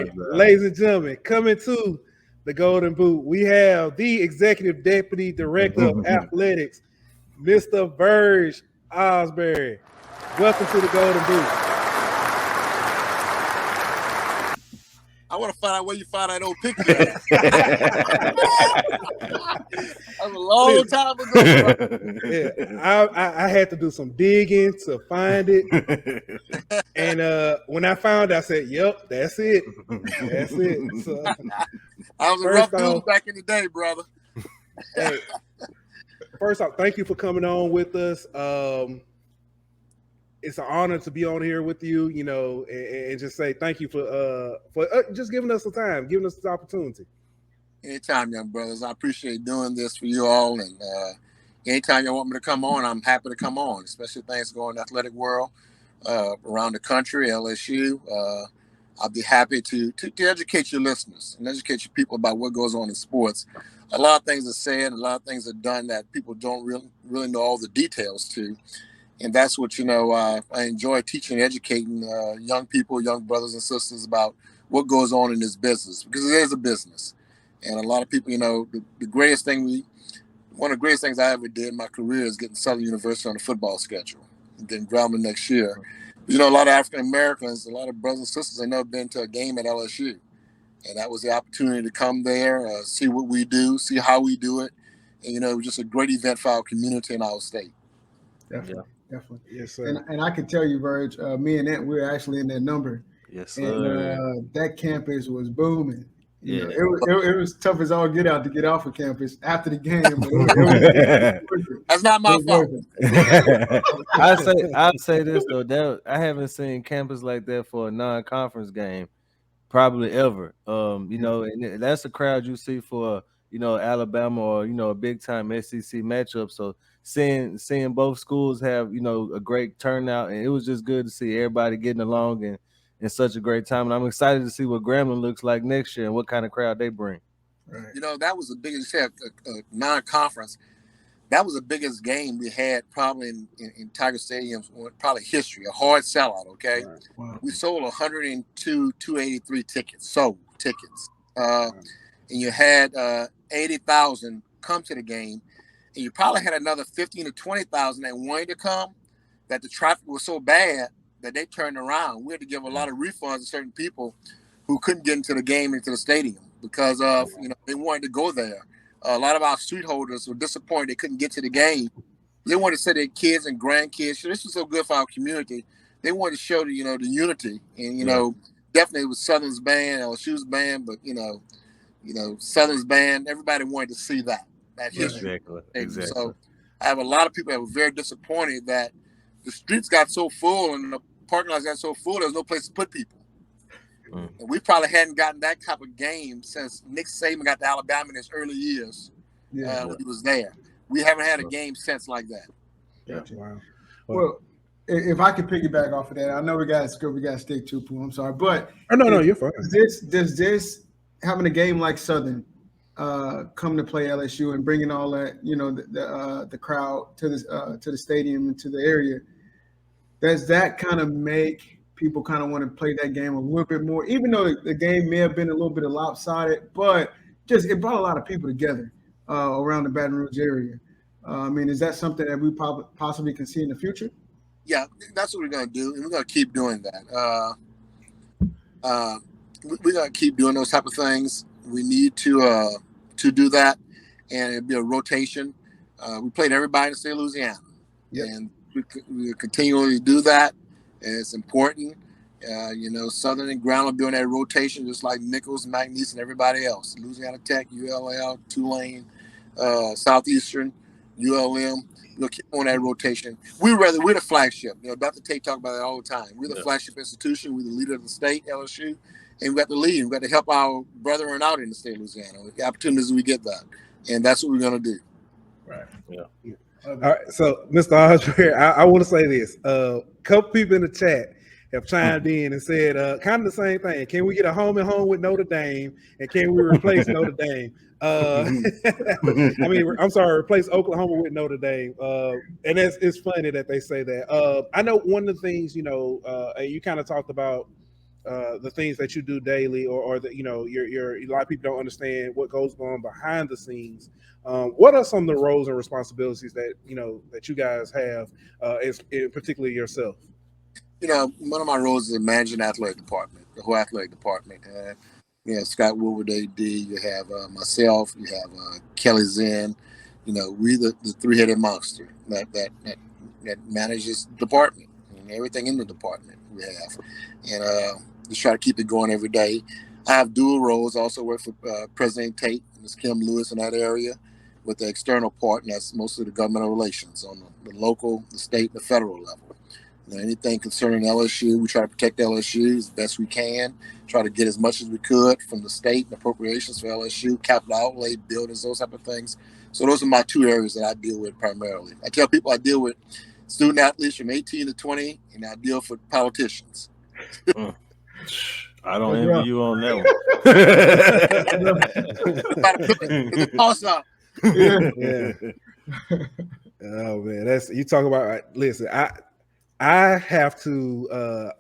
right, ladies and gentlemen, coming to the Golden Boot, we have the Executive Deputy Director of Athletics, Mr. Verge Ausberry. Welcome to the Golden Boot. I want to find out where you found that old picture. That was a long time ago. Yeah, I had to do some digging to find it. And when I found it, I said, yep, that's it. That's it. So, I was a rough dude back in the day, brother. Hey, first off, thank you for coming on with us. It's an honor to be on here with you, you know, and just say thank you for just giving us the time, giving us this opportunity. Anytime, young brothers. I appreciate doing this for you all. And anytime you want me to come on, I'm happy to come on, especially things going in the athletic world around the country, LSU. I'll be happy to educate your listeners and educate your people about what goes on in sports. A lot of things are said, a lot of things are done that people don't really know all the details to. And that's what, I enjoy teaching and educating young people, young brothers and sisters about what goes on in this business, because it is a business. And a lot of people, the greatest thing one of the greatest things I ever did in my career is getting Southern University on the football schedule and then Grambling next year. A lot of African Americans, a lot of brothers and sisters have never been to a game at LSU. And that was the opportunity to come there, see what we do, see how we do it. And, it was just a great event for our community and our state. Definitely. Definitely. Yes, sir. And I can tell you, Verge, me and Ant, we were actually in that number. Yes, sir. And that campus was booming. Yeah. It was tough as all get out to get off of campus after the game. That's not my fault. I'd say this though, I haven't seen campus like that for a non-conference game probably ever. And that's a crowd you see for Alabama or a big time SEC matchup. So seeing both schools have a great turnout, and it was just good to see everybody getting along and in such a great time. And I'm excited to see what Grambling looks like next year and what kind of crowd they bring. Right. That was the biggest non-conference. That was the biggest game we had probably in Tiger Stadium, probably history, a hard sellout, okay? Right. Wow. We sold 283 tickets. And you had 80,000 come to the game, and you probably had another 15 to 20,000 that wanted to come, that the traffic was so bad that they turned around. We had to give a lot of refunds to certain people who couldn't get into the game, into the stadium, because of, they wanted to go there. A lot of our street holders were disappointed they couldn't get to the game. They wanted to see their kids and grandkids. So this was so good for our community. They wanted to show the unity. And, definitely it was Southern's band, LSU's band, but, Southern's band, everybody wanted to see that history. Exactly. So I have a lot of people that were very disappointed that the streets got so full and the parking lots got so full, there's no place to put people. And we probably hadn't gotten that type of game since Nick Saban got to Alabama in his early years when he was there. We haven't had a game since like that. Gotcha. Wow. Well, if I could piggyback off of that, I know we got to stick to Pooh. I'm sorry, but no, you're fine. Does this having a game like Southern come to play LSU and bringing all that the crowd to the stadium and to the area? Does that kind of make people kind of want to play that game a little bit more, even though the game may have been a little bit lopsided, but just it brought a lot of people together around the Baton Rouge area. Is that something that we possibly can see in the future? Yeah, that's what we're going to do, and we're going to keep doing that. We're going to keep doing those type of things. We need to do that, and it'll be a rotation. We played everybody in the state of Louisiana, and we continually do that. And it's important. Southern and Ground will be on that rotation, just like Nichols, McNeese, and everybody else. Louisiana Tech, ULL, Tulane, Southeastern, ULM. We'll keep on that rotation. We're the flagship. Dr. Tate talk about that all the time. We're the flagship institution. We're the leader of the state, LSU, and we got to lead. We got to help our brethren out in the state of Louisiana. The opportunities we get that, and that's what we're going to do. Right. Yeah. All right, so Mr. Ausberry, I want to say this. A couple people in the chat have chimed in and said kind of the same thing. Can we get a home and home with Notre Dame, and can we replace Notre Dame? Replace Oklahoma with Notre Dame. And it's funny that they say that. I know one of the things, you kind of talked about the things that you do daily, or that your a lot of people don't understand what goes on behind the scenes. What are some of the roles and responsibilities that that you guys have, in particularly yourself? One of my roles is managing athletic department, the whole athletic department. Scott Woodward, AD. You have myself. You have Kelly Zen. We the three-headed monster that manages the department and everything in the department we have, and just try to keep it going every day. I have dual roles. I also work for President Tate, Ms. Kim Lewis in that area, with the external part, and that's mostly the governmental relations on the local, the state, and the federal level. Anything concerning LSU, we try to protect LSU as best we can, try to get as much as we could from the state and appropriations for LSU, capital outlay, buildings, those type of things. So those are my two areas that I deal with primarily. I tell people I deal with student athletes from 18 to 20, and I deal with politicians. I don't envy you on that one. Yeah. Oh man, that's you talk about. Listen, I have to.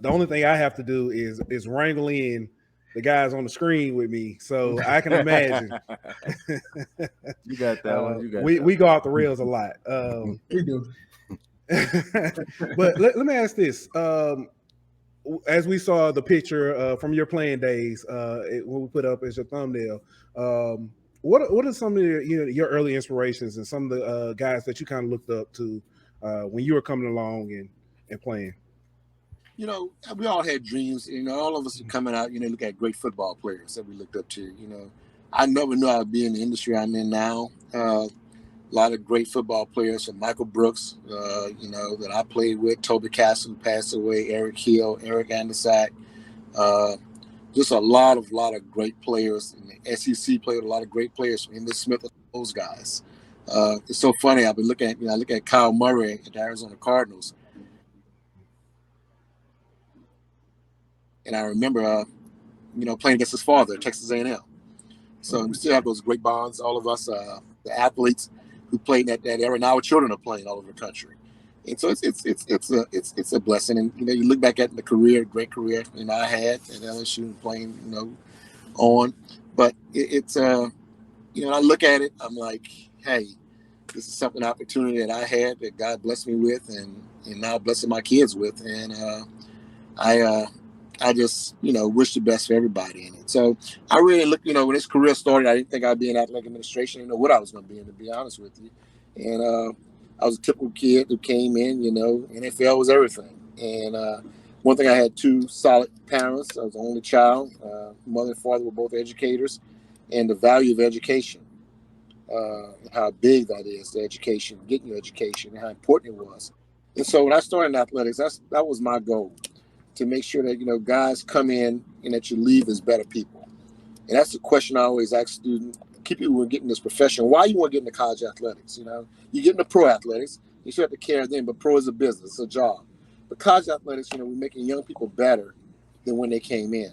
The only thing I have to do is wrangle in the guys on the screen with me, so I can imagine. You got that one. You got. We go off the rails a lot. We do. But let me ask this. As we saw the picture from your playing days, when we put up as your thumbnail, what are some of your early inspirations and some of the guys that you kind of looked up to when you were coming along and playing? We all had dreams. All of us are coming out. Look at great football players that we looked up to. I never knew I would be in the industry I'm in now. A lot of great football players, from Michael Brooks, that I played with, Toby Castle, who passed away, Eric Hill, Eric Andersack. Just a lot of great players. And the SEC played a lot of great players from Emmitt Smith and those guys. It's so funny. I've been looking at, I look at Kyle Murray at the Arizona Cardinals. And I remember, playing against his father at Texas A&M. So we still have those great bonds. All of us, the athletes who played in that era. Now our children are playing all over the country, and so it's a blessing. And you look back at the great career I had at LSU playing on, but I look at it, I'm like, hey, this is an opportunity that I had that God blessed me with, and now blessing my kids with, and I just, wish the best for everybody in it. So I really look, when this career started, I didn't think I'd be in athletic administration. I didn't know what I was going to be in, to be honest with you. And I was a typical kid who came in, NFL was everything. And one thing, I had two solid parents. I was the only child. Mother and father were both educators. And the value of education, how big that is, the education, getting your education, and how important it was. And so when I started in athletics, that was my goal, to make sure that, guys come in and that you leave as better people. And that's the question I always ask students, people who are getting this profession, why you want to get into college athletics? You get into pro athletics, you still have to care them, but pro is a business, it's a job. But college athletics, we're making young people better than when they came in.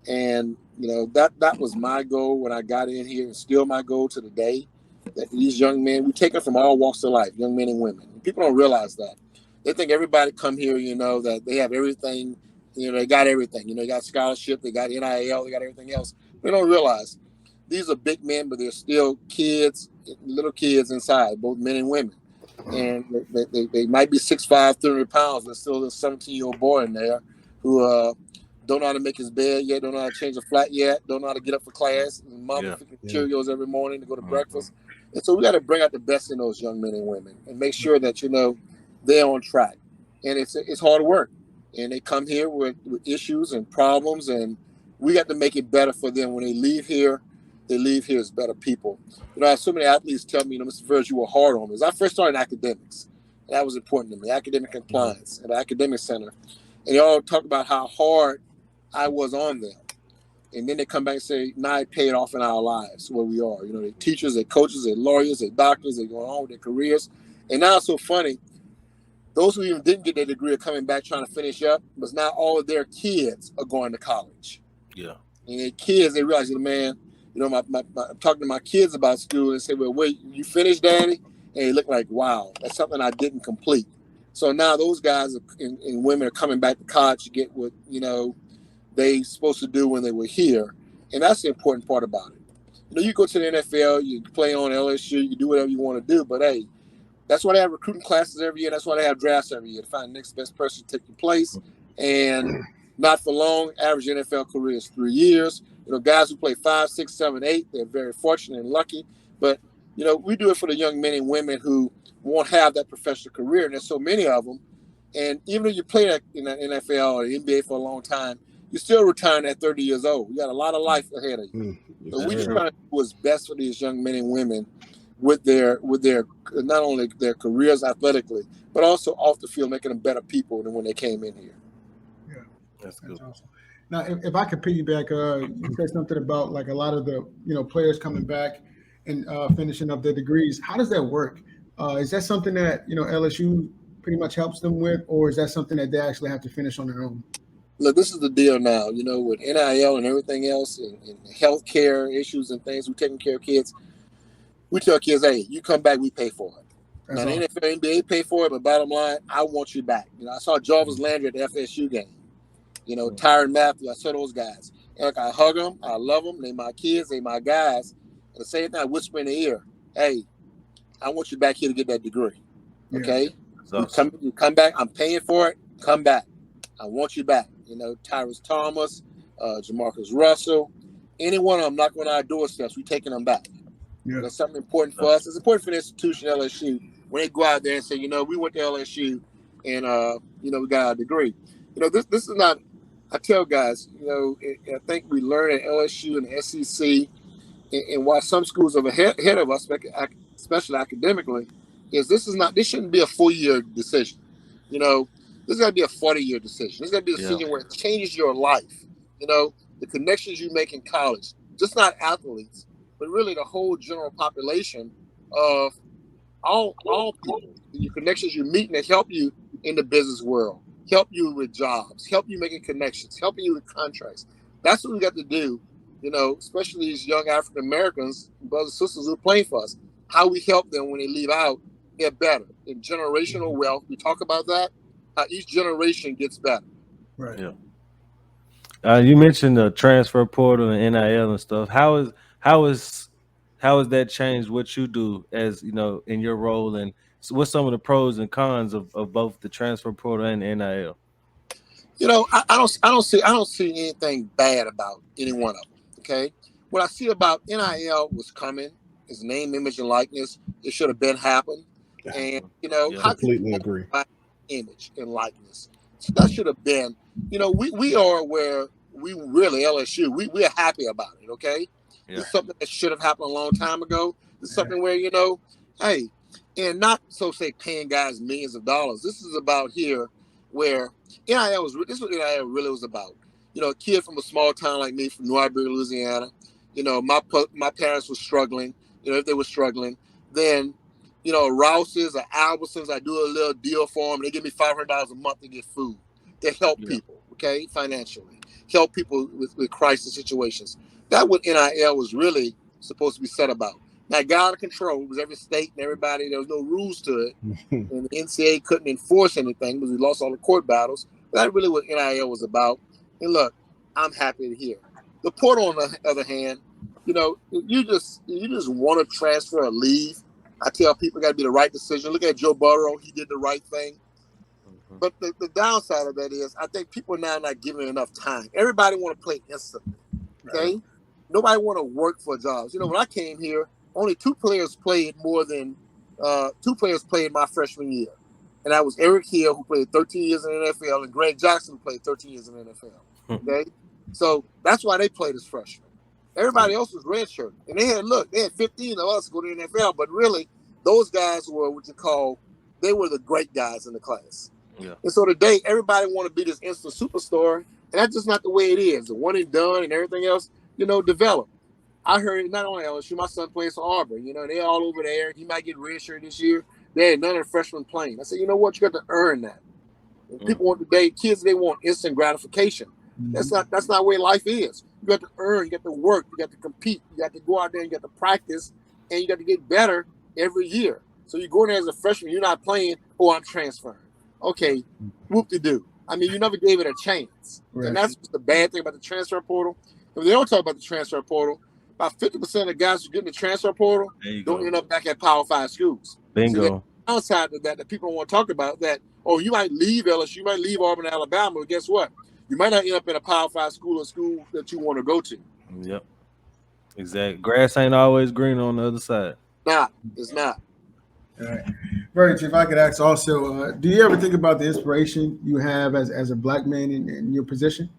And, that was my goal when I got in here, and still my goal to the day, that these young men, we take them from all walks of life, young men and women. People don't realize that. They think everybody come here, that they have everything, they got everything. They got scholarship, they got NIL, they got everything else. They don't realize these are big men, but they're still kids, little kids inside, both men and women. And they might be 6'5", 300 pounds, but still a 17-year-old boy in there who don't know how to make his bed yet, don't know how to change a flat yet, don't know how to get up for class. And mama cooking Cheerios every morning to go to breakfast. And so we got to bring out the best in those young men and women and make sure that, they're on track. And it's hard work. And they come here with issues and problems, and we got to make it better for them. When they leave here as better people. I have so many athletes tell me, Mr. Verge, you were hard on me. As I first started in academics, and that was important to me, academic compliance at the academic center. And they all talk about how hard I was on them. And then they come back and say, now it paid off in our lives where we are. They're teachers, they're coaches, they're lawyers, they're doctors, they're going on with their careers. And now it's so funny. Those who even didn't get their degree are coming back trying to finish up, but now all of their kids are going to college. Yeah. And their kids, they realize, man, I'm talking to my kids about school and say, well, wait, you finished, Daddy? And they look like, wow, that's something I didn't complete. So now those guys and women are coming back to college to get what, they supposed to do when they were here. And that's the important part about it. You know, you go to the NFL, you play on LSU, you do whatever you want to do, but hey, that's why they have recruiting classes every year. That's why they have drafts every year to find the next best person to take your place. And not for long, average NFL career is 3 years. You know, guys who play 5, 6, 7, 8, they're very fortunate and lucky. But, you know, we do it for the young men and women who won't have that professional career. And there's so many of them. And even if you play in the NFL or the NBA for a long time, you're still retiring at 30 years old. You got a lot of life ahead of you. So we just trying to do what's best for these young men and women with their not only their careers athletically, but also off the field, making them better people than when they came in here. Yeah, that's good. Awesome. Now, if I could piggyback, you said something about like a lot of the players coming back and finishing up their degrees. How does that work? Is that something that LSU pretty much helps them with, or is that something that they actually have to finish on their own? Look, this is the deal now. You know, with NIL and everything else, and healthcare issues and things, we're taking care of kids. We tell kids, hey, you come back, we pay for it. That's now, the NFL, NBA pay for it, but bottom line, I want you back. You know, I saw Jarvis Landry at the FSU game. You know, Tyrann Matthew, I saw those guys. And like, I hug them, I love them, they my kids, they my guys. And the same thing, I whisper in their ear, hey, I want you back here to get that degree. Okay? Yeah. You come back, I'm paying for it, come back. I want you back. You know, Tyrus Thomas, Jamarcus Russell, any one of them knocking on our doorsteps, we taking them back. Yeah. That's something important for us. It's important for the institution, LSU, when they go out there and say, you know, we went to LSU and, you know, we got our degree. You know, this is not, I tell guys, you know, I think we learn at LSU and the SEC, and why some schools are ahead of us, especially academically, is this shouldn't be a 4-year decision. You know, this is got to be a 40-year decision. This got to be a decision where it changes your life. You know, the connections you make in college, just not athletes, but really the whole general population of all people, your connections you meet that help you in the business world, help you with jobs, help you making connections, helping you with contracts. That's what we got to do, you know, especially these young African Americans, brothers and sisters who are playing for us. How we help them when they leave out, get better. In generational wealth, we talk about that, how each generation gets better. Right. Yeah. You mentioned the transfer portal and NIL and stuff. How has that changed what you do as, you know, in your role, and so what's some of the pros and cons of both the transfer portal and NIL? You know, I don't see anything bad about any one of them. Okay, what I see about NIL was coming, is name, image, and likeness. It should have been happened, and you know, I completely agree. Image and likeness, so that should have been. You know, we are where we really LSU. We are happy about it. Okay. Yeah. It's something that should have happened a long time ago. It's something where, you know, hey, and not so say paying guys millions of dollars. This is about here where this is what NIL really was about. You know, a kid from a small town like me from New Ausberry, Louisiana. You know, my parents were struggling. You know, if they were struggling, then, you know, Rouse's or Albertsons, I do a little deal for them. They give me $500 a month to get food. They help people, okay, financially. Help people with crisis situations. That's what NIL was really supposed to be set about. Now, it got out of control. It was every state and everybody. There was no rules to it. And the NCAA couldn't enforce anything because we lost all the court battles. But that's really what NIL was about. And look, I'm happy to hear. The portal, on the other hand, you know, you just want to transfer or leave. I tell people it got to be the right decision. Look at Joe Burrow. He did the right thing. But the downside of that is I think people are now not giving enough time. Everybody want to play instantly. Okay? Right. Nobody want to work for jobs. You know, when I came here, only two players played my freshman year. And that was Eric Hill, who played 13 years in the NFL, and Greg Jackson, who played 13 years in the NFL. Okay? So that's why they played as freshmen. Everybody else was redshirted. And they had 15 of us go to the NFL, but really, those guys were they were the great guys in the class. Yeah. And so today, everybody want to be this instant superstar, and that's just not the way it is. The one and done and everything else, you know, develop. I heard not only LSU, my son plays for Auburn. You know, they're all over there. He might get redshirt this year. They had none of the freshmen playing. I said, you know what? You got to earn that. People want kids, they want instant gratification. That's not the way life is. You got to earn, you got to work, you got to compete, you got to go out there and you got to practice, and you got to get better every year. So you go in there as a freshman, you're not playing, I'm transferring. Okay, whoop-de-doo. I mean, you never gave it a chance. Right. And that's the bad thing about the transfer portal. If they don't talk about the transfer portal, about 50% of the guys who get in the transfer portal don't end up back at Power 5 schools. Bingo. So outside of that people don't want to talk about that, oh, you might leave LSU, you might leave Auburn, Alabama, but guess what? You might not end up in a Power 5 school or school that you want to go to. Yep. Exactly. Grass ain't always green on the other side. It's not. All right. Verge, if I could ask also, do you ever think about the inspiration you have as a black man in your position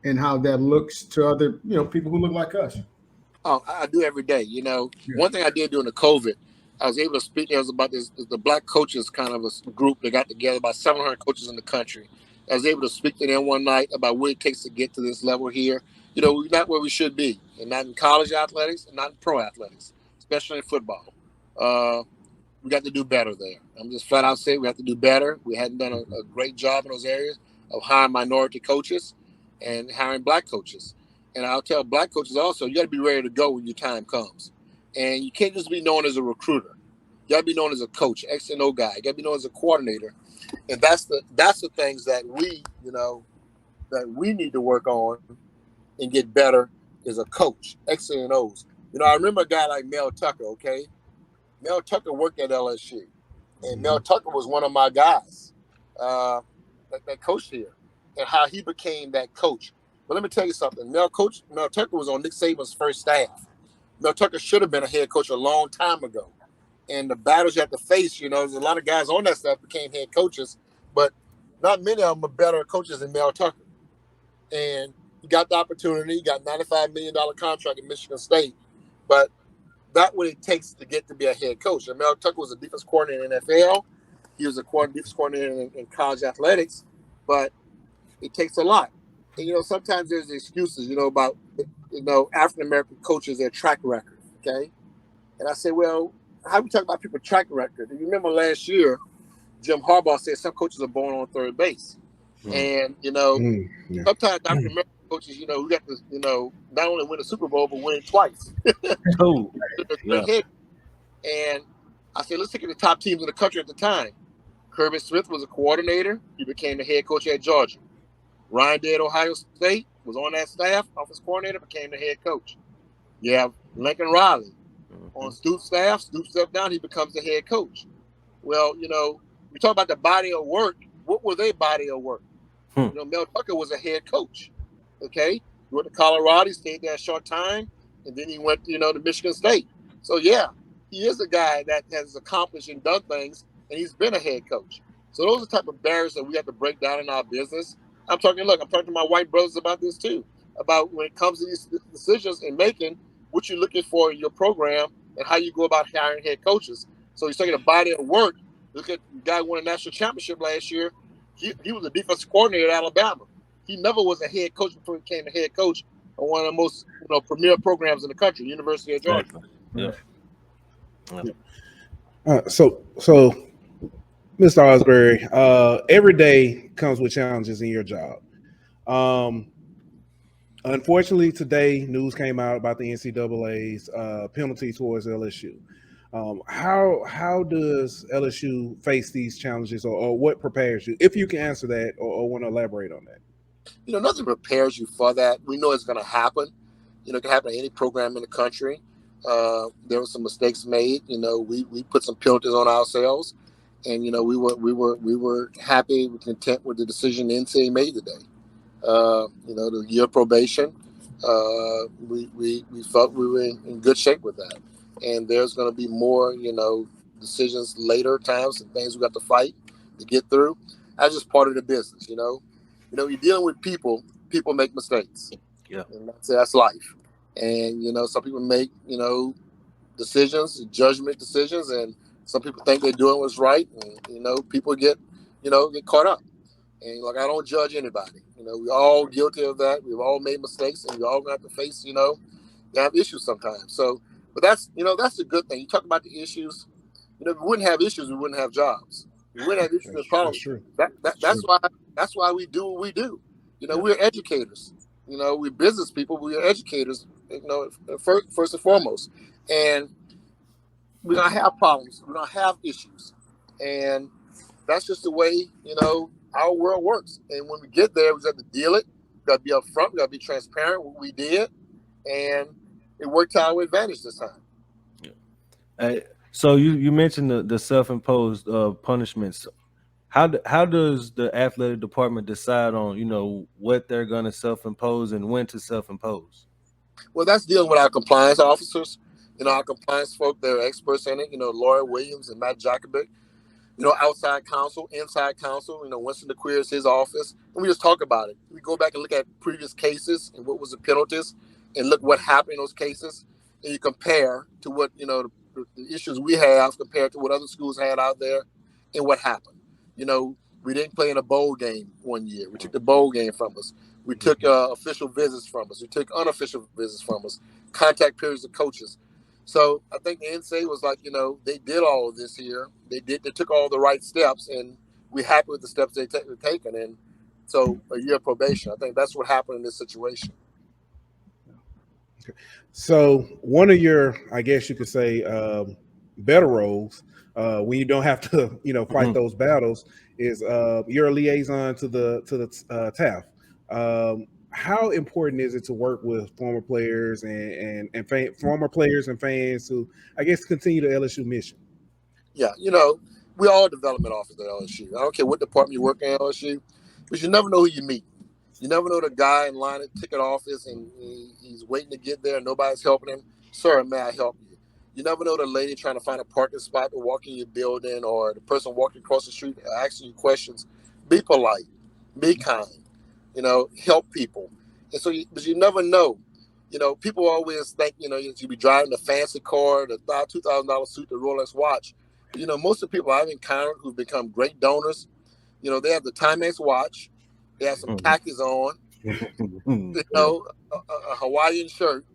and how that looks to other, people who look like us? Oh, I do every day. One thing I did during the COVID, I was able to speak. There was about the black coaches kind of a group that got together, about 700 coaches in the country. I was able to speak to them one night about what it takes to get to this level here. We're not where we should be, and not in college athletics, and not in pro athletics, especially in football. We got to do better there. I'm just flat out saying we have to do better. We hadn't done a great job in those areas of hiring minority coaches and hiring black coaches. And I'll tell black coaches also, you got to be ready to go when your time comes. And you can't just be known as a recruiter. You got to be known as a coach, X and O guy. You got to be known as a coordinator. And that's the things that we need to work on and get better as a coach, X and O's. I remember a guy like Mel Tucker, okay? Mel Tucker worked at LSU. And Mel Tucker was one of my guys that coached here and how he became that coach. But let me tell you something. Mel Tucker was on Nick Saban's first staff. Mel Tucker should have been a head coach a long time ago. And the battles you have to face, there's a lot of guys on that staff became head coaches, but not many of them are better coaches than Mel Tucker. And he got the opportunity. He got a $95 million contract at Michigan State. But that's what it takes to get to be a head coach. And Mel Tucker was a defense coordinator in the NFL. He was a defense coordinator in college athletics. But it takes a lot. And, sometimes there's excuses, about, African-American coaches, their track record, okay? And I say, well, how we talk about people's track record? You remember last year, Jim Harbaugh said some coaches are born on third base. And, sometimes African-American coaches, we got to, not only win a Super Bowl, but win it twice. And I said, let's take it to the top teams in the country at the time. Kirby Smith was a coordinator. He became the head coach at Georgia. Ryan Day at Ohio State was on that staff, offense coordinator, became the head coach. You have Lincoln Riley on Stoops' staff. Stoops stepped down, he becomes the head coach. Well, we talk about the body of work. What was their body of work? Mel Tucker was a head coach. Okay, he went to Colorado, he stayed there a short time, and then he went, to Michigan State. So yeah, he is a guy that has accomplished and done things, and he's been a head coach. So those are the type of barriers that we have to break down in our business. I'm talking to my white brothers about this too, about when it comes to these decisions and making what you're looking for in your program and how you go about hiring head coaches. So he's taking a body of work. Look at the guy who won a national championship last year. He was a defensive coordinator at Alabama. He never was a head coach before he became a head coach of one of the most premier programs in the country, University of Georgia. So, Mr. Ausberry, every day comes with challenges in your job. Unfortunately, today news came out about the NCAA's penalty towards LSU. How does LSU face these challenges, or what prepares you? If you can answer that, or want to elaborate on that. Nothing prepares you for that. We know it's going to happen. It can happen to any program in the country. There were some mistakes made. We put some penalties on ourselves, and we were happy, content with the decision the NCAA made today. The year probation. We felt we were in good shape with that, and there's going to be more decisions later times and things we got to fight to get through. That's just part of the business. You're dealing with people. People make mistakes. Yeah, and that's life. And some people make decisions, judgment decisions, and some people think they're doing what's right, and people get caught up. And I don't judge anybody. We're all guilty of that. We've all made mistakes, and we all gonna have to face you have issues sometimes. So, but that's a good thing. You talk about the issues. If we wouldn't have issues, we wouldn't have jobs. We wouldn't have issues and problems. That's why we do what we do. We're educators. We're business people. We're educators. First and foremost, and we're gonna have problems. We're gonna have issues, and that's just the way our world works. And when we get there, we have to deal it. We got to be upfront. We got to be transparent. What we did, and it worked to our advantage this time. So you mentioned the self-imposed punishments. How does the athletic department decide on what they're going to self-impose and when to self-impose? Well, that's dealing with our compliance officers. Our compliance folk, they're experts in it. Laura Williams and Matt Jacobic. Outside counsel, inside counsel. Winston DeQueer is his office, and we just talk about it. We go back and look at previous cases and what was the penalties, and look what happened in those cases, and you compare to what the issues we have compared to what other schools had out there, and what happened. We didn't play in a bowl game one year. We took the bowl game from us. We took official visits from us. We took unofficial visits from us. Contact periods of coaches. So I think the NSA was like, they did all of this here. They took all the right steps, and we're happy with the steps they've taken. And so a year of probation. I think that's what happened in this situation. So one of your, I guess you could say, better roles when you don't have to, fight those battles is you're a liaison to the TAF. How important is it to work with former players and former players and fans to, I guess, continue the LSU mission? Yeah, we all development officers at LSU. I don't care what department you work in at LSU, but you never know who you meet. You never know the guy in line at the ticket office and he's waiting to get there and nobody's helping him. Sir, may I help you? You never know the lady trying to find a parking spot to walk in your building, or the person walking across the street asking you questions. Be polite. Be kind. Help people. And so, but you never know. People always think, you be driving the fancy car, the $2,000 suit, the Rolex watch. Most of the people I've encountered who've become great donors, they have the Timex watch, they have some khakis on, a Hawaiian shirt.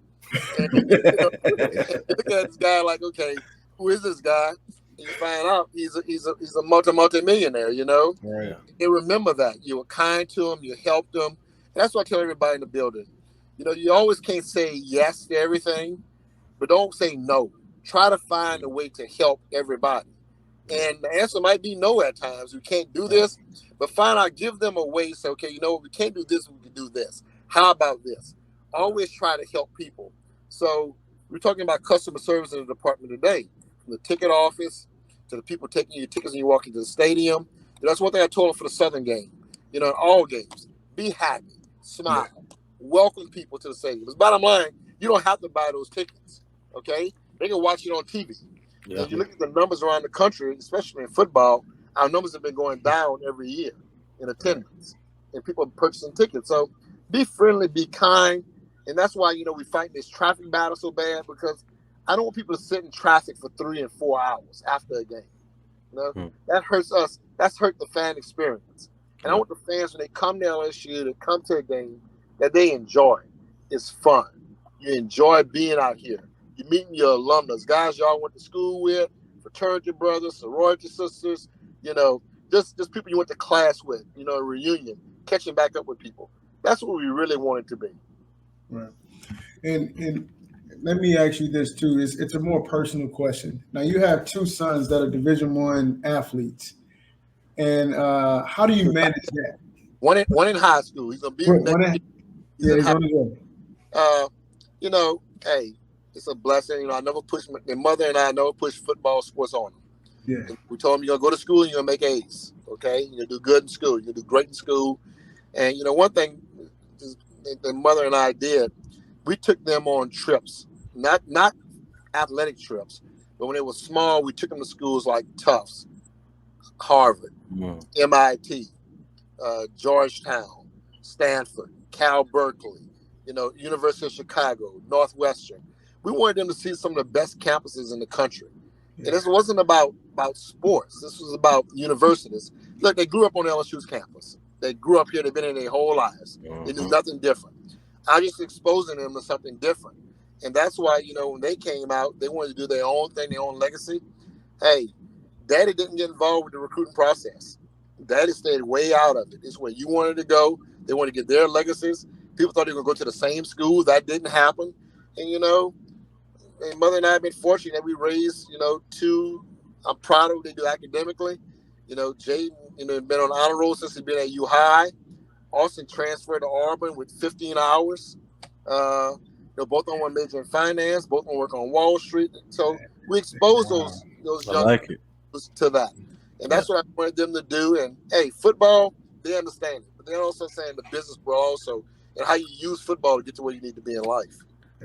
And, you look at this guy like, okay, who is this guy? And you find out he's a multi-millionaire, Right. And remember that. You were kind to him, you helped him. And that's what I tell everybody in the building. You always can't say yes to everything, but don't say no. Try to find a way to help everybody. And the answer might be no at times. We can't do this, but give them a way. So, okay, we can't do this, we can do this. How about this? Always try to help people. So we're talking about customer service in the department today, from the ticket office to the people taking your tickets when you walk into the stadium. That's one thing I told them for the Southern game. In all games, be happy, smile, welcome people to the stadium. Because bottom line, you don't have to buy those tickets, okay? They can watch it on TV. Yeah. And you look at the numbers around the country, especially in football, our numbers have been going down every year in attendance, and people are purchasing tickets. So be friendly, be kind. And that's why, we fight this traffic battle so bad, because I don't want people to sit in traffic for 3 and 4 hours after a game. That hurts us. That's hurt the fan experience. And I want the fans, when they come to LSU, to come to a game, that they enjoy. It's fun. You enjoy being out here. You're meeting your alumnus, guys y'all went to school with, fraternity brothers, sorority sisters, just people you went to class with, a reunion, catching back up with people. That's what we really want it to be. Right. And let me ask you this too. It's a more personal question. Now, you have 2 sons that are Division I athletes. And how do you manage that? One in high school. He's gonna be hey, it's a blessing. I never pushed my mother and I never pushed football sports on him. Yeah. We told him you're gonna go to school and you're gonna make A's. Okay, you're gonna do good in school. You're gonna do great in school. And one thing the mother and I did, we took them on trips, not athletic trips, but when they were small, we took them to schools like Tufts, Harvard, MIT, Georgetown, Stanford, Cal Berkeley, University of Chicago, Northwestern. We wanted them to see some of the best campuses in the country. And this wasn't about sports. This was about universities. Look, they grew up on LSU's campus. They grew up here. They've been in their whole lives. They knew nothing different. I just exposing them to something different. And that's why, when they came out, they wanted to do their own thing, their own legacy. Hey, Daddy didn't get involved with the recruiting process. Daddy stayed way out of it. It's where you wanted to go. They wanted to get their legacies. People thought they were going to go to the same school. That didn't happen. And, and Mother and I have been fortunate that we raised, 2. I'm proud of what they do academically. Jaden been on the honor roll since he's been at U High. Austin transferred to Auburn with 15 hours. Both of them were major in finance. Both of them work on Wall Street. So we expose those young like it to that, and that's what I wanted them to do. And hey, football, they understand it, but they're also saying the business world also, and how you use football to get to where you need to be in life.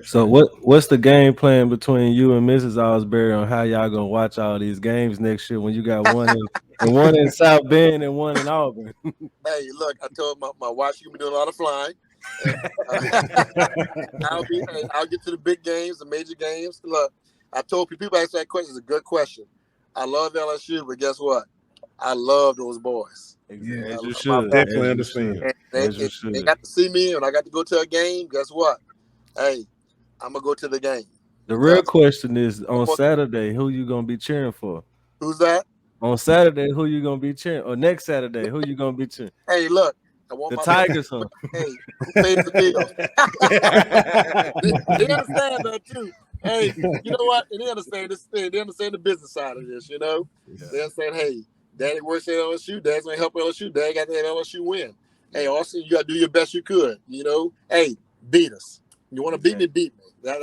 So what's the game plan between you and Mrs. Ausberry on how y'all gonna watch all these games next year when you got one in South Bend and one in Auburn? Hey, look, I told my wife she'll be doing a lot of flying. And, I'll get to the big games, the major games. Look, I told people ask that question. It's a good question. I love LSU, but guess what? I love those boys. Exactly. As you should. Definitely understand. They got to see me, and I got to go to a game. Guess what? Hey, I'm gonna go to the game. The real question is on Saturday, who you gonna be cheering for? Who's that? On Saturday, who you gonna be cheering? Or next Saturday, who you gonna be cheering? Hey, look, I want the my Tigers, huh? Hey, who pays the bills? they understand that too. Hey, you know what? And they understand this thing. They understand the business side of this. They understand. Hey, Daddy works at LSU. Dad's gonna help LSU. Dad got that LSU win. Hey, Austin, you gotta do your best you could. Hey, beat us. You want to beat me? Beat me. That's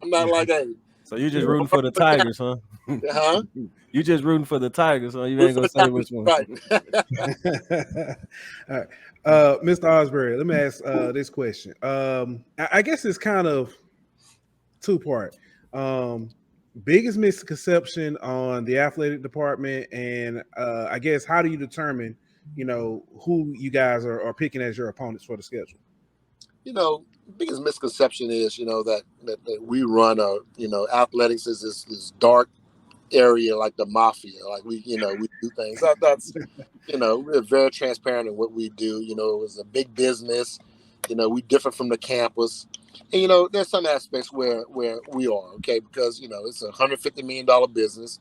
I'm not like, hey. So you just rooting for the Tigers, huh? Huh? You just rooting for the Tigers, huh? You ain't gonna say which one. Right. All right. Mr. Ausberry, let me ask this question. I guess it's kind of two-part. Biggest misconception on the athletic department, and I guess how do you determine, who you guys are picking as your opponents for the schedule? Biggest misconception is, that we run athletics is this dark area like the mafia. Like we do things. That's we're very transparent in what we do. It's a big business. We differ from the campus. And there's some aspects where we are, okay, because it's $150 million business.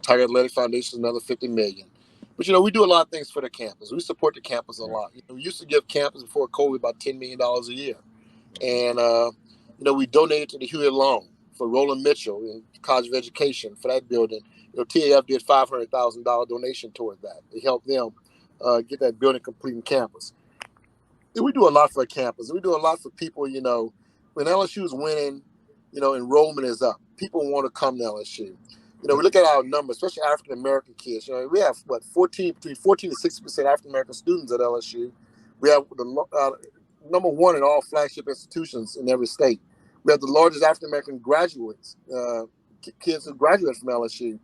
Tiger Athletic Foundation is another $50 million. But we do a lot of things for the campus. We support the campus a lot. We used to give campus before COVID about $10 million a year. And we donated to the Huey Loan for Roland Mitchell in College of Education for that building. TAF did $500,000 donation toward that. It helped them get that building complete in campus. And we do a lot for the campus. We do a lot for people. When LSU is winning, enrollment is up. People want to come to LSU. We look at our numbers, especially African American kids. We have between 14 to 60% African American students at LSU. We have the number one in all flagship institutions in every state. We have the largest African American graduates, kids who graduate from LSU,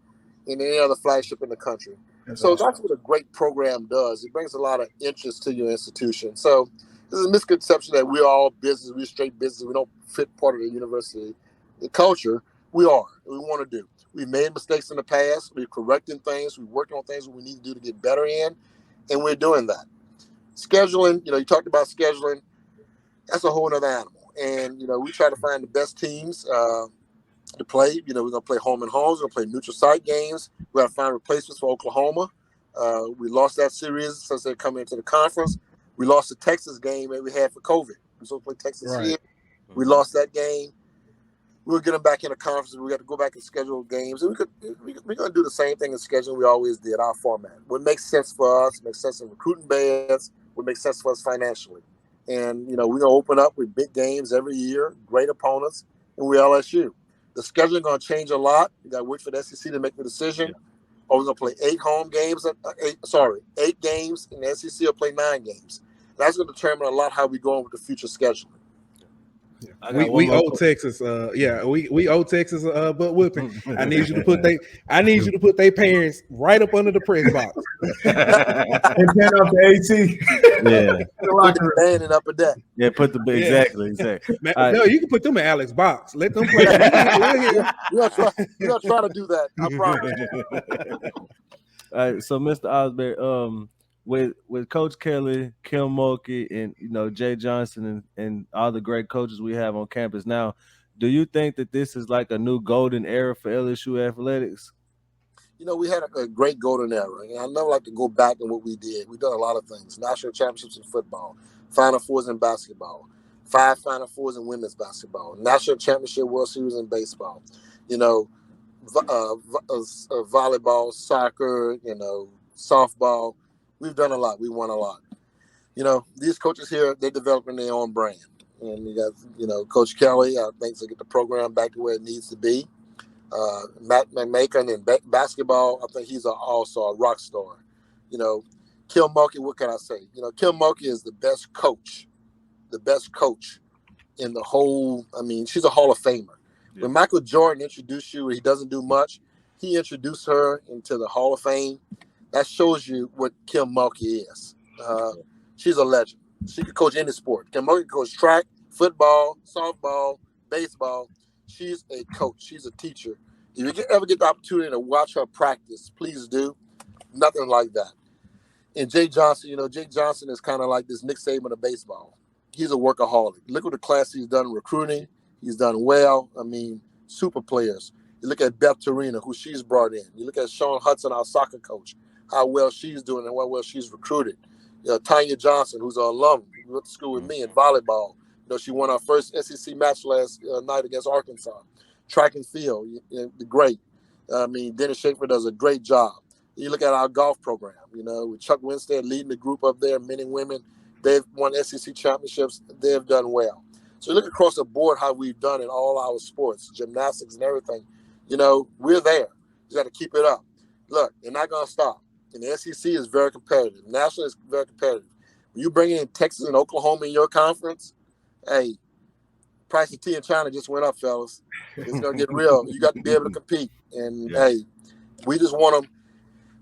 in any other flagship in the country. That's what a great program does. It brings a lot of interest to your institution. So this is a misconception that we're all business, we're straight business, we don't fit part of the university culture. We are. We want to do. We've made mistakes in the past. We're correcting things. We're working on things we need to do to get better in, and we're doing that. Scheduling, you talked about scheduling. That's a whole other animal. And, we try to find the best teams to play. We're going to play home and homes. We're going to play neutral site games. We got to find replacements for Oklahoma. We lost that series since they're coming into the conference. We lost the Texas game that we had for COVID. We were supposed to play Texas here. We lost that game. We'll get them back in the conference. We got to go back and schedule games. And we're going to do the same thing in scheduling we always did, our format. What makes sense for us, makes sense in recruiting beds, what makes sense for us financially. And, we're going to open up with big games every year, great opponents, and we're LSU. The scheduling going to change a lot. We got to wait for the SEC to make the decision. Or we're going to play 8 games, and the SEC will play 9 games. That's going to determine a lot how we go on with the future scheduling. We owe Texas, we owe Texas a butt whipping. I need you to put their parents right up under the press box and turn off the AT. Yeah, put the band in upper deck. Yeah, put the exactly. Man, no, you can put them in Alex box. Let them play. We're gonna try to do that. I promise. All right, so Mr. Ausberry, with Coach Kelly, Kim Mulkey, and Jay Johnson and all the great coaches we have on campus now, do you think that this is like a new golden era for LSU athletics? We had a great golden era, and I never like to go back to what we did. We've done a lot of things: national championships in football, Final Fours in basketball, 5 Final Fours in women's basketball, national championship World Series in baseball, volleyball, soccer, softball. We've done a lot. We won a lot. These coaches here, they're developing their own brand. And you got, Coach Kelly, I think, to get the program back to where it needs to be. Matt McMakin in basketball, I think he's also a rock star. Kim Mulkey, what can I say? Kim Mulkey is the best coach in the whole. I mean, she's a Hall of Famer. Yeah. When Michael Jordan introduced you, he doesn't do much. He introduced her into the Hall of Fame. That shows you what Kim Mulkey is. She's a legend. She could coach any sport. Kim Mulkey coach track, football, softball, baseball. She's a coach. She's a teacher. If you ever get the opportunity to watch her practice, please do. Nothing like that. And Jay Johnson, Jay Johnson is kind of like this Nick Saban of baseball. He's a workaholic. Look what the class he's done in recruiting. He's done well. I mean, super players. You look at Beth Torina, who she's brought in. You look at Sean Hudson, our soccer coach, how well she's doing and how well she's recruited. Tanya Johnson, who's an alum, who went to school with me in volleyball. She won our first SEC match last night against Arkansas. Track and field, great. I mean, Dennis Schaefer does a great job. You look at our golf program, with Chuck Winstead leading the group up there, men and women. They've won SEC championships. They've done well. So you look across the board how we've done in all our sports, gymnastics and everything. We're there. You got to keep it up. Look, they're not going to stop. And the SEC is very competitive. National is very competitive. When you bring in Texas and Oklahoma in your conference, hey, price of tea in China just went up, fellas. It's going to get real. You got to be able to compete. And, hey, we just want them.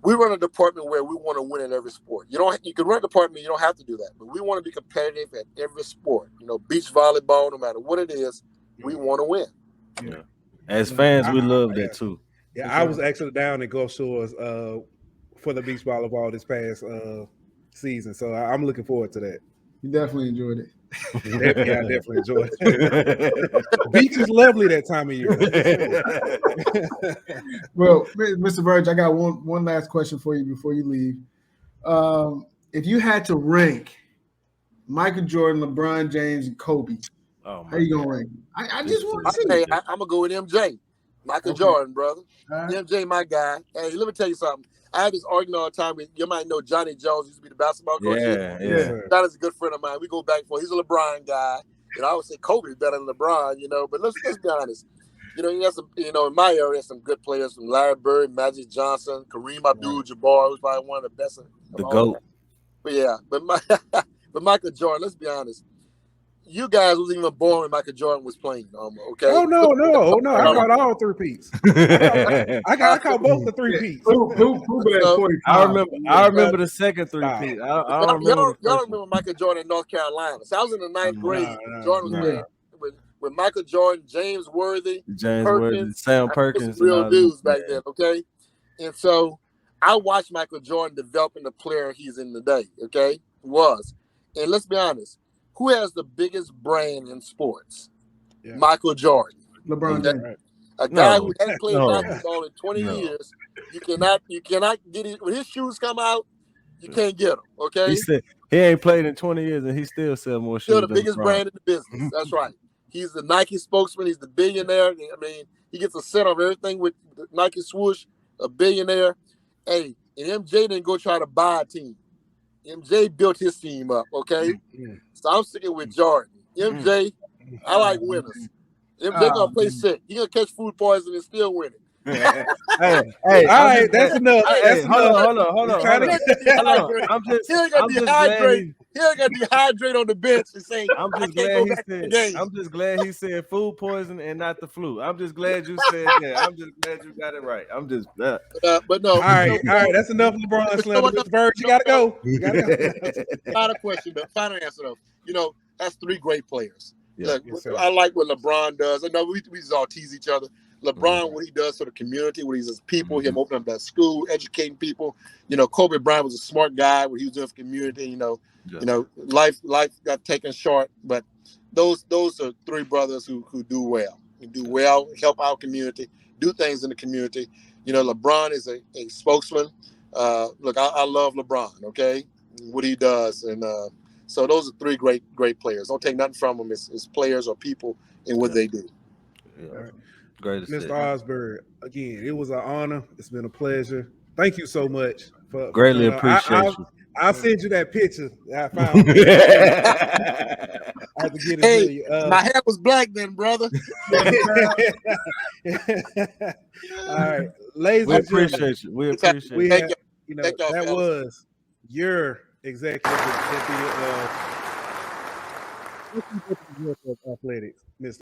We run a department where we want to win in every sport. You can run a department, you don't have to do that. But we want to be competitive at every sport. Beach volleyball, no matter what it is, we want to win. Yeah. As fans, we love that too. Yeah, I was actually down in Gulf Shores for the beach volleyball this past season. So I'm looking forward to that. You definitely enjoyed it. Yeah, I definitely enjoyed it. Beach is lovely that time of year. Well, Mr. Verge, I got one last question for you before you leave. If you had to rank Michael Jordan, LeBron James, and Kobe, how you gonna rank them? I just want to see. I'm gonna go with MJ. Michael Jordan, brother. MJ, my guy. Hey, let me tell you something. I have this argument all the time with, you might know Johnny Jones used to be the basketball coach. Yeah. Johnny's a good friend of mine. We go back and forth. He's a LeBron guy. I would say Kobe's better than LeBron, but let's be honest. You have some, in my area, some good players from Larry Bird, Magic Johnson, Kareem Abdul-Jabbar, who's probably one of the best. The GOAT. But Michael Jordan, let's be honest. You guys wasn't even born when Michael Jordan was playing. Okay. Oh no! I caught all three peats. I caught both the three peats. I remember the second three peats. I don't remember. Y'all remember Michael Jordan in North Carolina? So I was in the ninth grade. Jordan was there with Michael Jordan, James Worthy, Sam Perkins, real dudes back then. Okay, and so I watched Michael Jordan developing the player he's in today. Okay, and let's be honest. Who has the biggest brain in sports? Yeah. Michael Jordan. LeBron James. A guy who hasn't played basketball in 20 years. You cannot get it. When his shoes come out, you can't get them. Okay. He said he ain't played in 20 years and he still sells more shoes. Still the biggest brand in the business. That's right. He's the Nike spokesman. He's the billionaire. I mean, he gets a set of everything with the Nike swoosh. A billionaire. Hey, and MJ didn't go try to buy a team. MJ built his team up, okay? So I'm sticking with Jordan. MJ, I like winners. MJ gonna play sick. He gonna catch food poisoning and still win it. Hey, all right, that's enough. Hold on. He ain't gonna dehydrate on the bench and say, I'm just glad he said food poison and not the flu. I'm just glad you said that. I'm just glad you got it right. I'm just but no. All right, that's enough LeBron slander. Mr. Verge, you gotta go. Final question, but final answer though. That's three great players. Yeah, Look, I like what LeBron does. I know we just all tease each other. LeBron, what he does for the community, what he does people, him opening up that school, educating people. Kobe Bryant was a smart guy, what he was doing for the community. Life got taken short, but those are three brothers who do well. Who do well, help our community, do things in the community. LeBron is a spokesman. Look, I love LeBron. Okay, what he does, and so those are three great players. Don't take nothing from them. It's players or people in what they do. Yeah. Mr. Ausberry, again, it was an honor. It's been a pleasure. Thank you so much Greatly appreciate you. I'll send you that picture I found. I have to get it Hey, to you. my hair was black then, brother. All right, ladies We and gentlemen, appreciate you. We It's happy. appreciate we you. Thank have, you. you know, Thank y'all, that fellas. was your executive deputy of athletics, Mr.